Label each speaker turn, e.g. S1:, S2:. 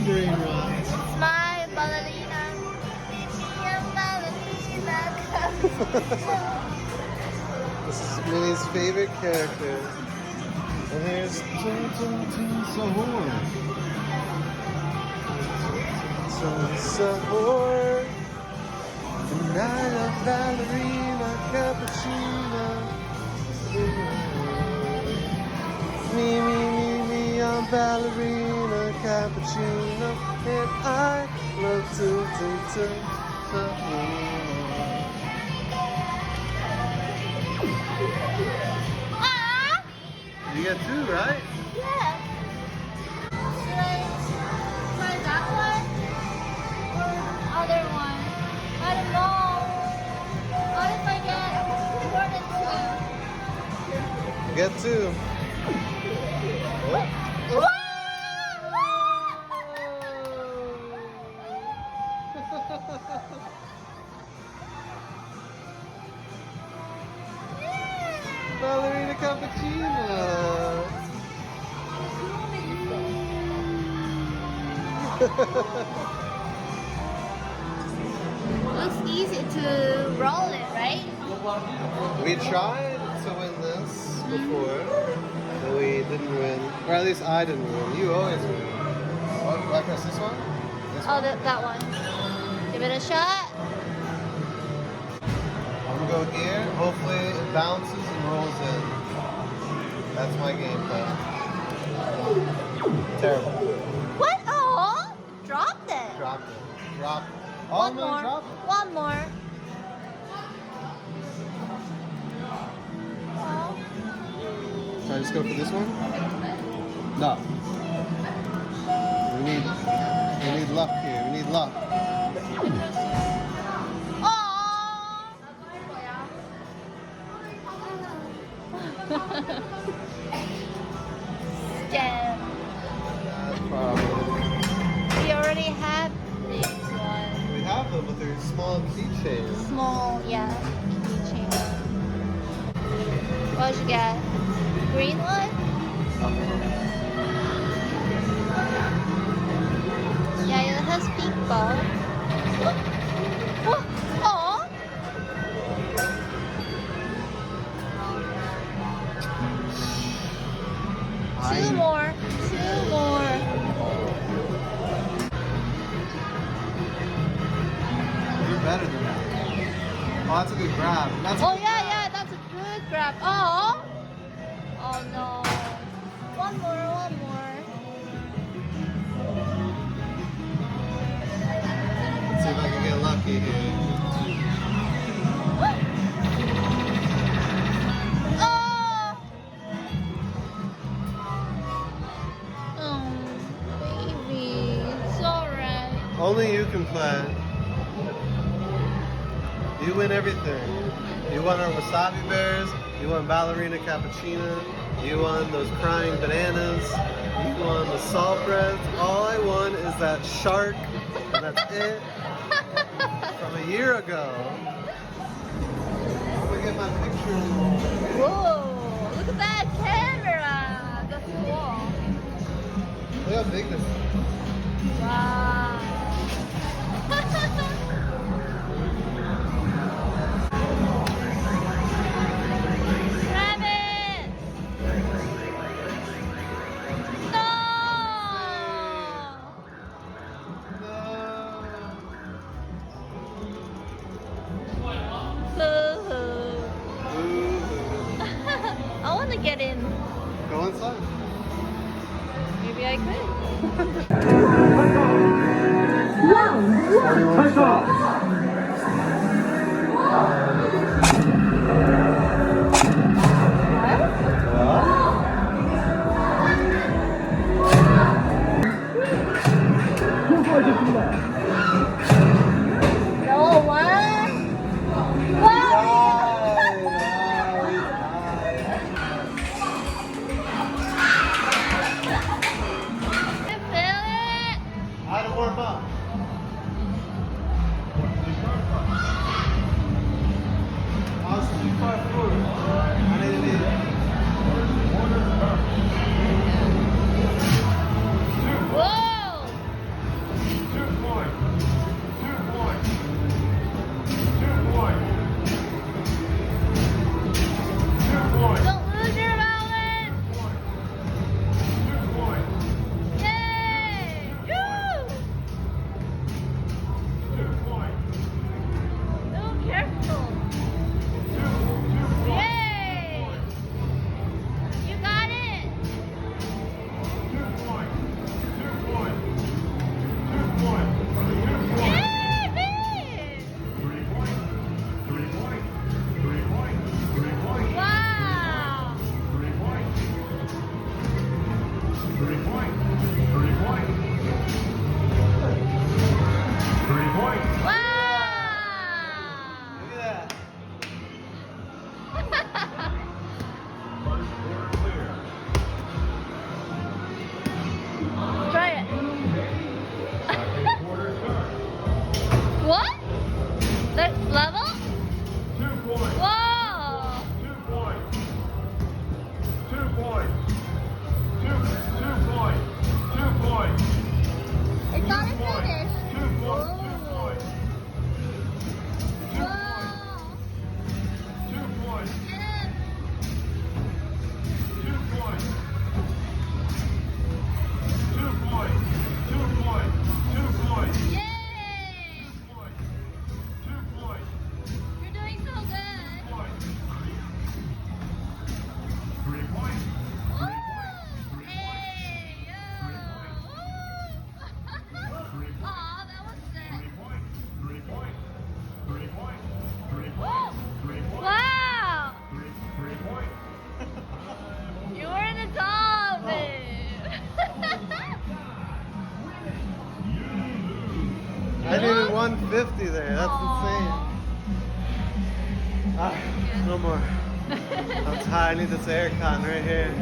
S1: brain rot.
S2: It's my ballerina.
S1: This is Minnie's favorite character. And here's Tum Tum Tum Sahur. Tum Sahur. And I love ballerina cappuccino. Me, I'm ballerina cappuccino. And I love Tum Tum Tum Sahur. You get two, right?
S2: Yeah. Should I try that one or other one? I don't know. What if I get more than two?
S1: Get two. Oh. Ballerina cappuccino.
S2: Looks easy to roll it, right?
S1: We tried to win this before, but we didn't win. Or at least I didn't win. You always win. What? Do I press this one? This
S2: Oh,
S1: one?
S2: that one. Give it a shot.
S1: I'm gonna go here. Hopefully it bounces and rolls in. That's my game plan. Terrible.
S2: What? Oh, dropped it.
S1: Dropped it. Dropped it. Oh,
S2: One
S1: no,
S2: more.
S1: dropped it.
S2: One more. Oh.
S1: Should I just go for this one? No. We need luck here. We need luck.
S2: Scam. We already have this one.
S1: We have them, but they're small keychains.
S2: Small, yeah. Keychain. What did you get? Green one? Yeah, it has pink ball. Oh! Two more.
S1: You're better than that. Oh, that's a good grab. That's a
S2: Oh
S1: good
S2: yeah,
S1: grab.
S2: yeah, that's a good grab. Oh! Oh no. One more.
S1: Let's see if I can get lucky here.
S2: Oh, baby, it's alright.
S1: Only you can play. You win everything. You won our wasabi bears. You won ballerina cappuccino. You won those crying bananas. You won the salt breads. All I won is that shark. And that's it. From a year ago. I'm gonna get my picture.
S2: Whoa, look at that camera. That's cool.
S1: Look how big this is.
S2: Wow. Grab it. No. Boo-hoo. I want to get in.
S1: Go inside.
S2: Maybe I could. No one.
S1: How to warm up? Look at that.
S2: Try it. What? That's level?
S3: 2 points.
S2: Whoa!
S3: 2 points. 2 points. 2 points. 2 points.
S2: It's not
S3: 2
S2: a
S3: points.
S2: finish.
S3: 2 points. 2 points. 2
S2: Whoa!
S3: points. 2 points.
S2: Get it.
S3: 2 points. 2 points. 2 points. 2 points.
S2: Yay!
S3: 2 points.
S2: You're doing so good.
S3: 3 points.
S2: Woo! Hey, yo! Woo! Aw, that was sick.
S3: 3 points. 3 points. 3 points. 3
S2: Woo!
S3: points. 3 points.
S2: Wow!
S3: 3 points.
S2: You were in the top, babe.
S1: I needed 150 there. That's insane. Ah, no more. I'm tired. I need this air con right here.